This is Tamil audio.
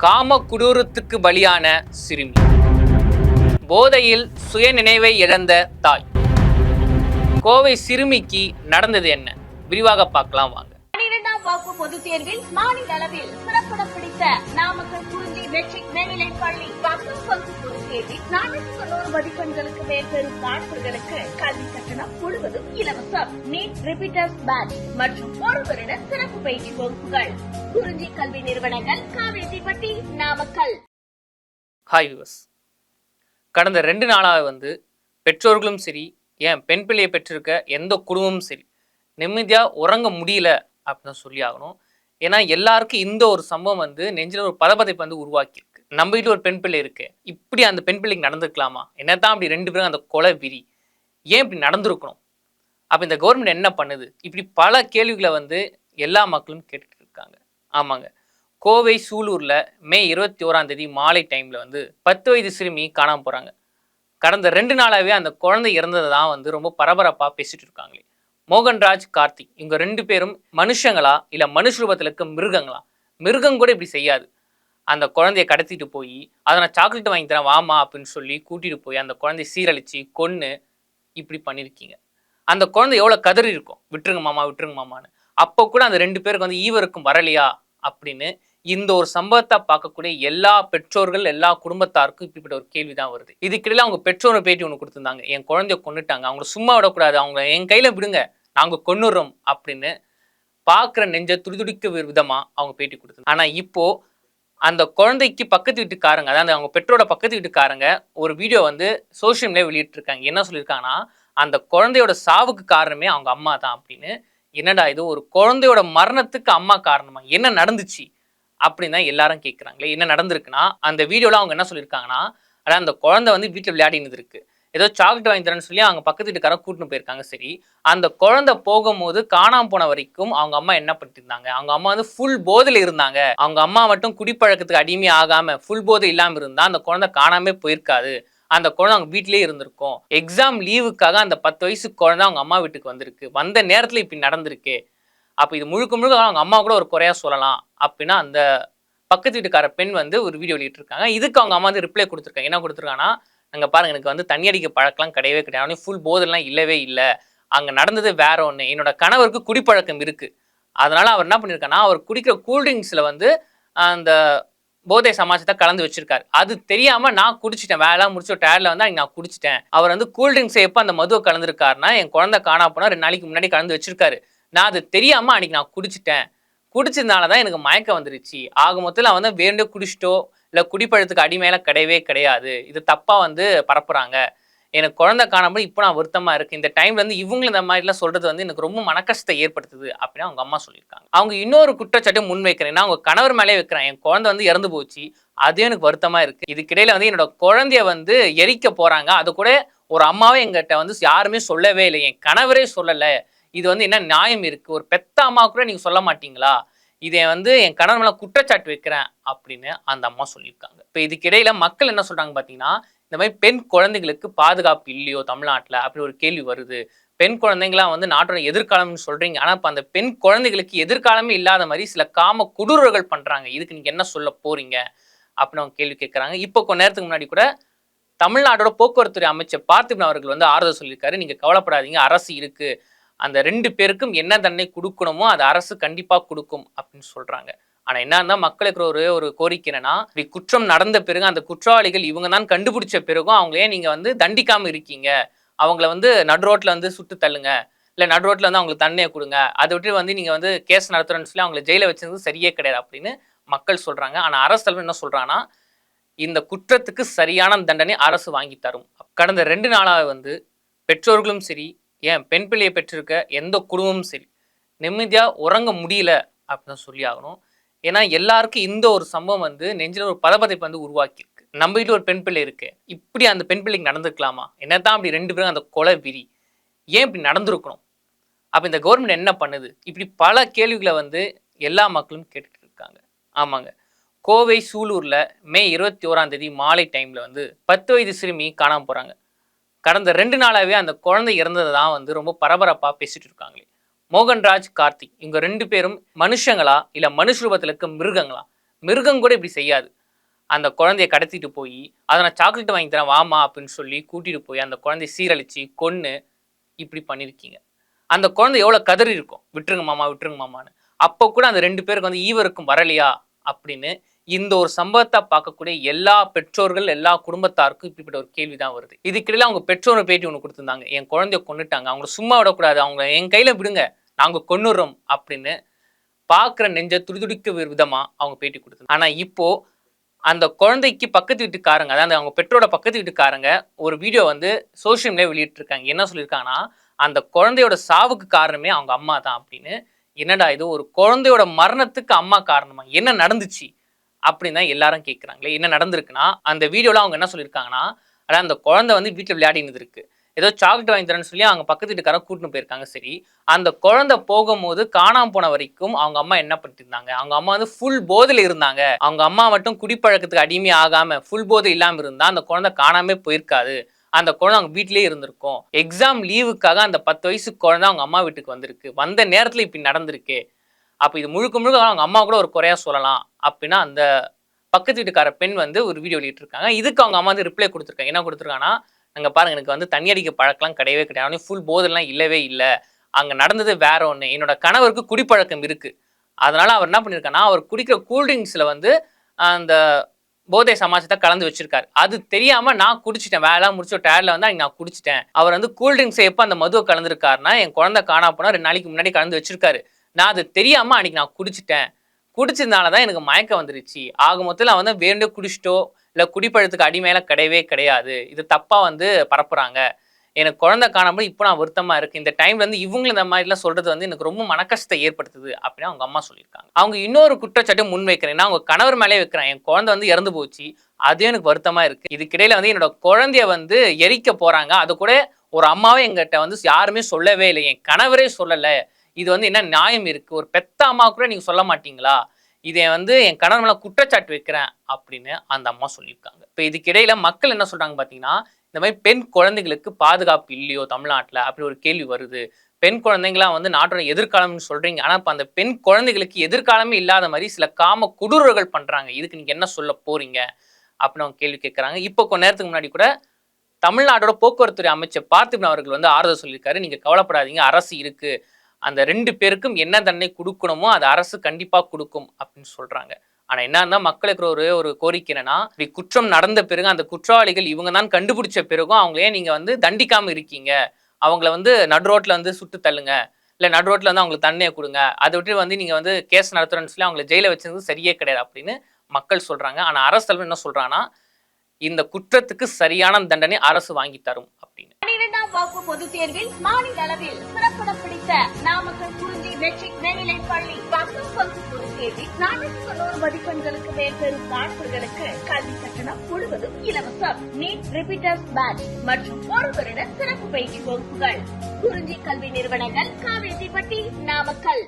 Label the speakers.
Speaker 1: காம குடூரத்துக்கு பலியான சிறுமி, போதையில் சுயநினைவை இழந்த தாய். கோவை சிறுமிக்கு நடந்தது என்ன? விரிவாக பார்க்கலாம் வாங்க.
Speaker 2: 12ஆம் வகுப்பு பொதுத் தேர்வில் மாநில அளவில் சிறப்பிடம் பிடித்த நாமக்கல் குறிஞ்சி மெட்ரிக் மேல்நிலைப் பள்ளி 10ஆம் வகுப்பு பொதுத் தேர்வில் 490 மதிப்பெண்களுக்கு மேல் பெறும் மாணவர்களுக்கு கல்வி கட்டணம் முழுவதும் இலவசம். நீட் ரிப்பீட்டர்ஸ் பேட்ச் மற்றும் ஒரு வருட சிறப்பு பயிற்சி வகுப்புகள். குறிஞ்சி கல்வி நிறுவனங்கள், காவேரிப்பட்டி, நாமக்கல்.
Speaker 1: ஹாய் வியூவர்ஸ், கடந்த 2 நாளாக பெற்றோர்களும் சரி, ஏன் பெண் பிள்ளையை பெற்றிருக்க எந்த குடும்பமும் சரி நிம்மதியாக உறங்க முடியல அப்படின்னு சொல்லி ஆகணும். ஏன்னா எல்லாருக்கும் இந்த ஒரு சம்பவம் நெஞ்சில் ஒரு பதபதைப்பு உருவாக்கியிருக்கு. நம்ம வீட்டில் ஒரு பெண் பிள்ளை இருக்கு, இப்படி அந்த பெண் பிள்ளைக்கு நடந்துக்கலாமா? என்னதான் அப்படி 2 பேரும் அந்த கொலை விரி ஏன் இப்படி நடந்திருக்கணும்? அப்போ இந்த கவர்மெண்ட் என்ன பண்ணுது? இப்படி பல கேள்விகளை எல்லா மக்களும் கேட்டுட்டு இருக்காங்க. ஆமாங்க, கோவை சூலூரில் மே 21ஆம் தேதி மாலை டைமில் 10 வயது சிறுமி காணாமல் போகிறாங்க. கடந்த 2 நாளாகவே அந்த குழந்தை இறந்ததை தான் ரொம்ப பரபரப்பாக பேசிட்டு இருக்காங்களே. மோகன்ராஜ், கார்த்திக், இவங்க 2 பேரும் மனுஷங்களா இல்லை மனுஷ ரூபத்தில் இருக்க மிருகங்களா? மிருகம் கூட இப்படி செய்யாது. அந்த குழந்தைய கடத்திட்டு போய் அதை நான் சாக்லேட் வாங்கி தரேன் வாமா அப்படின்னு சொல்லி கூட்டிகிட்டு போய் அந்த குழந்தைய சீரழித்து கொன்று இப்படி பண்ணியிருக்கீங்க. அந்த குழந்தை எவ்வளோ கதறி இருக்கும், விட்டுருங்க மாமா விட்டுருங்க மாமான்னு. அப்போ கூட அந்த 2 பேருக்கு ஈவருக்கும் வரலையா அப்படின்னு இந்த ஒரு சம்பவத்தை பார்க்கக்கூடிய எல்லா பெற்றோர்கள், எல்லா குடும்பத்தாருக்கும் இப்படிப்பட்ட ஒரு கேள்வி தான் வருது. இதுக்கிடையில அவங்க பெற்றோரை பேட்டி ஒன்று கொடுத்துருந்தாங்க. என் குழந்தைய கொண்டுட்டாங்க, அவங்கள சும்மா விடக்கூடாது, அவங்க என் கையில் விடுங்க, நாங்கள் கொன்னுறோம் அப்படின்னு பார்க்குற நெஞ்ச துடிதுடிக்க விதமாக அவங்க பேட்டி கொடுத்தாங்க. ஆனால் இப்போ அந்த குழந்தைக்கு பக்கத்து வீட்டுக்காரங்க, அதாவது அவங்க பெற்றோட பக்கத்து வீட்டுக்காரங்க ஒரு வீடியோ சோஷியல் மீடியா வெளியிட்டிருக்காங்க. என்ன சொல்லியிருக்காங்கன்னா, அந்த குழந்தையோட சாவுக்கு காரணமே அவங்க அம்மா தான் அப்படின்னு. என்னடா இது, ஒரு குழந்தையோட மரணத்துக்கு அம்மா காரணமா? என்ன நடந்துச்சு அப்படின்னு தான் எல்லாரும் கேட்குறாங்களே. என்ன நடந்திருக்குன்னா, அந்த வீடியோவில் அவங்க என்ன சொல்லியிருக்காங்கன்னா, அதாவது அந்த குழந்தை வீட்டில் விளையாடினது இருக்கு, ஏதோ சாக்லேட் வாங்கி தரேன்னு சொல்லி அவங்க பக்கத்து வீட்டுக்காரங்க கூட்டின்னு போயிருக்காங்க. சரி, அந்த குழந்தை போகும்போது காணாமல் போன வரைக்கும் அவங்க அம்மா என்ன பண்ணிருந்தாங்க? அவங்க அம்மா ஃபுல் போதையில் இருந்தாங்க. அவங்க அம்மா மட்டும் குடிப்பழக்கத்துக்கு அடிமை ஆகாம ஃபுல் போதை இல்லாமல் இருந்தா அந்த குழந்தை காணாமே போயிருக்காது. அந்த குழந்தை அவங்க வீட்டிலேயே இருந்திருக்கும். எக்ஸாம் லீவுக்காக அந்த 10 வயசு குழந்தை அவங்க அம்மா வீட்டுக்கு வந்திருக்கு. வந்த நேரத்தில் இப்படி நடந்திருக்கு. அப்போ இது முழுக்க முழுக்க அவங்க அம்மா கூட ஒரு குறையா சொல்லலாம் அப்படின்னா அந்த பக்கத்து வீட்டுக்கார பெண் ஒரு வீடியோ வெளியிட்டிருக்காங்க. இதுக்கு அவங்க அம்மா ரிப்ளை கொடுத்துருக்காங்க. என்ன கொடுத்துருக்காங்கன்னா, நாங்கள் பாருங்க, எனக்கு தண்ணி அடிக்க பழக்கலாம் கிடையவே கிடையாது, அவனே ஃபுல் போதெல்லாம் இல்லவே இல்லை, அங்கே நடந்தது வேற ஒன்று, என்னோட கணவருக்கு குடிப்பழக்கம் இருக்குது, அதனால அவர் என்ன பண்ணியிருக்காருன்னா, அவர் குடிக்கிற கூல்ட்ரிங்க்ஸில் அந்த போதை சமாஜத்தை கலந்து வச்சிருக்காரு. அது தெரியாமல் நான் குடிச்சிட்டேன், வேலை முடிச்ச டயர்ல அன்னைக்கு நான் குடிச்சிட்டேன். அவர் கூல்ட்ரிங்க்ஸை எப்போ அந்த மதுவை கலந்துருக்காருன்னா, என் குழந்தை காணா போனால் 2 நாளைக்கு முன்னாடி கலந்து வச்சிருக்காரு. நான் அது தெரியாமல் அன்னைக்கு நான் குடிச்சிட்டேன், குடிச்சதுனால தான் எனக்கு மயக்கம் வந்துருச்சு. ஆக மொத்தத்தில் வேண்டே குடிச்சிட்டோ இல்லை குடிப்பழத்துக்கு அடிமையெல்லாம் கிடையவே கிடையாது, இது தப்பாக பரப்புகிறாங்க, எனக்கு குழந்தை காணாமல் இப்போ நான் வருத்தமாக இருக்குது, இந்த டைம்ல இவங்களும் இந்த மாதிரிலாம் சொல்கிறது எனக்கு ரொம்ப மனக்கஷ்டத்தை ஏற்படுத்துது அப்படின்னு அவங்க அம்மா சொல்லியிருக்காங்க. அவங்க இன்னொரு குற்றச்சாட்டை முன்வைக்கிறேன்னா, அவங்க கணவர் மேலே வைக்கிறேன், என் குழந்தை இறந்து போச்சு, அதே எனக்கு வருத்தமாக இருக்குது, இதுக்கிடையில் என்னோட குழந்தைய எரிக்க போகிறாங்க, அது கூட ஒரு அம்மாவே எங்கிட்ட யாருமே சொல்லவே இல்லை, என் கணவரே சொல்லலை, இது என்ன நியாயம் இருக்குது, ஒரு பெத்த அம்மா கூட நீங்கள் சொல்ல மாட்டீங்களா, இதை என் கணவர் மேலே குற்றச்சாட்டு வைக்கிறேன் அப்படின்னு அந்த அம்மா சொல்லியிருக்காங்க. இப்போ இதுக்கிடையில மக்கள் என்ன சொல்றாங்க பார்த்தீங்கன்னா, இந்த மாதிரி பெண் குழந்தைகளுக்கு பாதுகாப்பு இல்லையோ தமிழ்நாட்டில் அப்படி ஒரு கேள்வி வருது. பெண் குழந்தைங்களாம் நாட்டோட எதிர்காலம்னு சொல்றீங்க, ஆனால் இப்போ அந்த பெண் குழந்தைகளுக்கு எதிர்காலமே இல்லாத மாதிரி சில காம கொடூரர்கள் பண்றாங்க, இதுக்கு நீங்க என்ன சொல்ல போறீங்க அப்படின்னு அவங்க கேள்வி கேட்குறாங்க. இப்போ கொஞ்ச நேரத்துக்கு முன்னாடி கூட தமிழ்நாட்டோட போக்குவரத்துறை அமைச்சர் பார்த்திபன் அவர்கள் ஆறுதல் சொல்லியிருக்காரு, நீங்க கவலைப்படாதீங்க, அரசு இருக்கு, அந்த 2 பேருக்கும் என்ன தண்டனை கொடுக்கணுமோ அது அரசு கண்டிப்பாக கொடுக்கும் அப்படின்னு சொல்றாங்க. ஆனால் என்ன இருந்தால் மக்களுக்கு ஒரு கோரிக்கை என்னன்னா, இப்படி குற்றம் நடந்த பிறகு அந்த குற்றவாளிகள் இவங்க தான் கண்டுபிடிச்ச பிறகும் அவங்களே நீங்க தண்டிக்காம இருக்கீங்க, அவங்கள நடு ரோட்ல சுட்டு தள்ளுங்க, இல்லை நடு ரோட்ல அவங்களுக்கு தண்டனையை கொடுங்க, அதை விட்டு நீங்க கேஸ் நடத்துறேன்னு சொல்லி அவங்களை ஜெயில வச்சிருந்து சரியே கிடையாது அப்படின்னு மக்கள் சொல்றாங்க. ஆனால் அரசு தலைவர் என்ன சொல்றாங்கன்னா, இந்த குற்றத்துக்கு சரியான தண்டனை அரசு வாங்கி தரும். கடந்த 2 நாளாக பெற்றோர்களும் சரி, ஏன் பெண் பிள்ளையை பெற்றிருக்க எந்த குடும்பமும் சரி நிம்மதியாக உறங்க முடியல அப்படின்னு சொல்லி ஆகணும். ஏன்னா எல்லாருக்கும் இந்த ஒரு சம்பவம் நெஞ்சில் ஒரு பதபதைப்பு உருவாக்கியிருக்கு. நம்ம வீட்டில் ஒரு பெண் பிள்ளை இருக்கு, இப்படி அந்த பெண் பிள்ளைக்கு நடந்துக்கலாமா? என்னதான் அப்படி 2 பேரும் அந்த கொலை விரி ஏன் இப்படி நடந்திருக்கணும்? அப்போ இந்த கவர்மெண்ட் என்ன பண்ணுது? இப்படி பல கேள்விகளை எல்லா மக்களும் கேட்டுட்டு இருக்காங்க. ஆமாங்க, கோவை சூலூரில் மே 21ஆம் தேதி மாலை டைமில் 10 வயது சிறுமி காணாமல் போகிறாங்க. கடந்த 2 நாளாகவே அந்த குழந்தை இறந்ததை தான் ரொம்ப பரபரப்பாக பேசிட்டு இருக்காங்களே. மோகன்ராஜ், கார்த்திக், இவங்க 2 பேரும் மனுஷங்களா இல்லை மனுஷ ரூபத்தில் இருக்க மிருகங்களா? மிருகம் கூட இப்படி செய்யாது. அந்த குழந்தைய கடத்திட்டு போய் அதை நான் சாக்லேட் வாங்கி தரேன் வாமா அப்படின்னு சொல்லி கூட்டிட்டு போய் அந்த குழந்தைய சீரழிச்சு கொன்னு இப்படி பண்ணியிருக்கீங்க. அந்த குழந்தை எவ்வளோ கதறி இருக்கும், விட்டுருங்க மாமா விட்டுருங்க மாமான்னு. அப்போ கூட அந்த 2 பேருக்கு வந்து ஈவருக்கும் வரலையா அப்படின்னு இந்த ஒரு சம்பவத்தை பார்க்கக்கூடிய எல்லா பெற்றோர்கள் எல்லா குடும்பத்தாருக்கும் இப்படிப்பட்ட ஒரு கேள்வி தான் வருது. இதுக்கிடையில அவங்க பெற்றோரை பேட்டி ஒன்று கொடுத்துருந்தாங்க. என் குழந்தைய கொண்டுட்டாங்க, அவங்கள சும்மா விடக்கூடாது, அவங்க என் கையில விடுங்க, நாங்கள் கொன்னுறோம் அப்படின்னு பார்க்குற நெஞ்ச துடிதுடிக்க விதமா அவங்க பேட்டி கொடுத்தாங்க. ஆனால் இப்போ அந்த குழந்தைக்கு பக்கத்து வீட்டுக்காரங்க, அதாவது அவங்க பெற்றோட பக்கத்து வீட்டுக்காரங்க ஒரு வீடியோ வந்து சோஷியல் மீடியா வெளியிட்டு இருக்காங்க. என்ன சொல்லியிருக்காங்கன்னா, அந்த குழந்தையோட சாவுக்கு காரணமே அவங்க அம்மா தான் அப்படின்னு. என்னடா இது, ஒரு குழந்தையோட மரணத்துக்கு அம்மா காரணமா, என்ன நடந்துச்சு அப்படின்னு தான் எல்லாரும் கேட்குறாங்களே. என்ன நடந்திருக்குன்னா, அந்த வீடியோல அவங்க என்ன சொல்லியிருக்காங்கன்னா, அதான் அந்த குழந்தை வந்து வீட்டில் விளையாடினது இருக்கு, ஏதோ சாக்லேட் வாங்கி தரேன்னு சொல்லி அவங்க பக்கத்து வீட்டுக்காரங்க கூட்டின்னு போயிருக்காங்க. சரி, அந்த குழந்தை போகும்போது காணாம போன வரைக்கும் அவங்க அம்மா என்ன பண்ணிட்டு இருந்தாங்க? அவங்க அம்மா வந்து ஃபுல் போதையில் இருந்தாங்க. அவங்க அம்மா மட்டும் குடிப்பழக்கத்துக்கு அடிமை ஆகாம ஃபுல் போதை இல்லாமல் இருந்தா அந்த குழந்தை காணாமே போயிருக்காது. அந்த குழந்தை அவங்க வீட்டிலேயே இருந்திருக்கும். எக்ஸாம் லீவுக்காக அந்த 10 வயசு குழந்தை அவங்க அம்மா வீட்டுக்கு வந்திருக்கு. வந்த நேரத்தில் இப்படி நடந்திருக்கு. அப்போ இது முழுக்க முழுக்க அவங்க அம்மா கூட ஒரு குறையா சொல்லலாம் அப்படின்னா அந்த பக்கத்து வீட்டுக்கார பெண் வந்து ஒரு வீடியோ வெளியிட்டிருக்காங்க. இதுக்கு அவங்க அம்மா வந்து ரிப்ளை கொடுத்துருக்காங்க. என்ன கொடுத்துருக்காங்கன்னா, அங்கே பாருங்க, எனக்கு வந்து தண்ணி அடிக்க பழக்கலாம் கிடையவே கிடையாது, ஃபுல் போதெல்லாம் இல்லவே இல்லை, அங்கே நடந்தது வேற ஒன்று, என்னோட கணவருக்கு குடிப்பழக்கம் இருக்கு, அதனால அவர் என்ன பண்ணியிருக்காருன்னா, அவர் குடிக்கிற கூல்ட்ரிங்க்ஸில் வந்து அந்த போதை சமாஜத்தை கலந்து வச்சிருக்காரு. அது தெரியாம நான் குடிச்சிட்டேன், வேலை முடிச்ச டயர்ல வந்து அன்னைக்கு நான் குடிச்சிட்டேன். அவர் வந்து கூல்ட்ரிங்க்ஸ் எப்போ அந்த மதுவை கலந்துருக்காருன்னா, என் குழந்தை காணா போனா 2 நாளைக்கு முன்னாடி கலந்து வச்சிருக்காரு. நான் அது தெரியாம அன்னைக்கு நான் குடிச்சிட்டேன். குடிச்சதுனால தான் எனக்கு மயக்கம் வந்துருச்சு. ஆக மொத்தத்தில் அவன் வந்து வேண்டு குடிச்சிட்டோ இல்லை குடிப்பழத்துக்கு அடிமையில கிடையவே கிடையாது. இது தப்பா வந்து பரப்புறாங்க. எனக்கு குழந்தை காணாமல் இப்போ நான் வருத்தமா இருக்கு. இந்த டைம்ல இருந்து இவங்க இந்த மாதிரிலாம் சொல்றது வந்து எனக்கு ரொம்ப மனக்கஷ்டத்தை ஏற்படுத்துது அப்படின்னு அவங்க அம்மா சொல்லியிருக்காங்க. அவங்க இன்னொரு குற்றச்சாட்டை முன்வைக்கிறேன்னா, அவங்க கணவர் மேலே வைக்கிறேன், என் குழந்தை வந்து இறந்து போச்சு, அதே எனக்கு வருத்தமா இருக்கு. இதுக்கிடையில வந்து என்னோட குழந்தைய வந்து எரிக்க போறாங்க, அது கூட ஒரு அம்மாவே எங்கிட்ட வந்து யாருமே சொல்லவே இல்லை, என் கணவரே சொல்லலை. இது வந்து என்ன நியாயம் இருக்கு? ஒரு பெத்த அம்மா கூட நீங்க சொல்ல மாட்டீங்களா? இதை வந்து என் கணவர் மேல குற்றச்சாட்டு வைக்கிறேன் அப்படின்னு அந்த அம்மா சொல்லியிருக்காங்க. இப்போ இதுக்கிடையில மக்கள் என்ன சொல்றாங்க பார்த்தீங்கன்னா, இந்த மாதிரி பெண் குழந்தைகளுக்கு பாதுகாப்பு இல்லையோ தமிழ்நாட்டில் அப்படி ஒரு கேள்வி வருது. பெண் குழந்தைங்களாம் வந்து நாட்டோட எதிர்காலம்னு சொல்றீங்க, ஆனால் இப்போ அந்த பெண் குழந்தைகளுக்கு எதிர்காலமே இல்லாத மாதிரி சில காம கொடூரர்கள் பண்றாங்க, இதுக்கு நீங்க என்ன சொல்ல போறீங்க அப்படின்னு அவங்க கேள்வி கேட்குறாங்க. இப்போ கொஞ்ச நேரத்துக்கு முன்னாடி கூட தமிழ்நாட்டோட போக்குவரத்துறை அமைச்சர் பார்த்திபன் அவர்கள் வந்து ஆறுதல் சொல்லியிருக்காரு. நீங்க கவலைப்படாதீங்க, அரசு இருக்கு, அந்த 2 பேருக்கும் என்ன தண்டனை கொடுக்கணுமோ அது அரசு கண்டிப்பா கொடுக்கும் அப்படின்னு சொல்றாங்க. ஆனா என்ன இருந்தா மக்களுக்கு ஒரு கோரிக்கை என்னன்னா, இப்படி குற்றம் நடந்த பிறகு அந்த குற்றவாளிகள் இவங்க தான் கண்டுபிடிச்ச பிறகும் அவங்க ஏன் நீங்க வந்து தண்டிக்காம இருக்கீங்க? அவங்கள வந்து நடு ரோட்ல வந்து சுட்டு தள்ளுங்க, இல்ல நடு ரோட்ல வந்து அவங்களுக்கு தண்டனை கொடுங்க, அதை விட்டு வந்து நீங்க வந்து கேஸ் நடத்துறேன்னு சொல்லி அவங்களை ஜெயில வச்சிருந்தது சரியே கிடையாது அப்படின்னு மக்கள் சொல்றாங்க. ஆனா அரசு தலைவர் என்ன சொல்றாங்கன்னா, இந்த குற்றத்துக்கு சரியான தண்டனை அரசு வாங்கி தரும் அப்படின்னு.
Speaker 2: 12ஆம் வகுப்பு பொதுத் தேர்வில் மாநில அளவில் சிறப்பிடம் பிடித்த நாமக்கல் குறிஞ்சி மெட்ரிக் மேல்நிலைப் பள்ளி 10ஆம் வகுப்பு பொதுத் தேர்வில் 490 மதிப்பெண்களுக்கு மேல் பெறும் மாணவர்களுக்கு கல்வி கட்டணம் முழுவதும் இலவசம். நீட் ரிப்பீட்டர்ஸ் பேட்ச் மற்றும் 1 வருட சிறப்பு பயிற்சி வகுப்புகள். குறிஞ்சி கல்வி நிறுவனங்கள், காவேரிப்பட்டி, நாமக்கல்.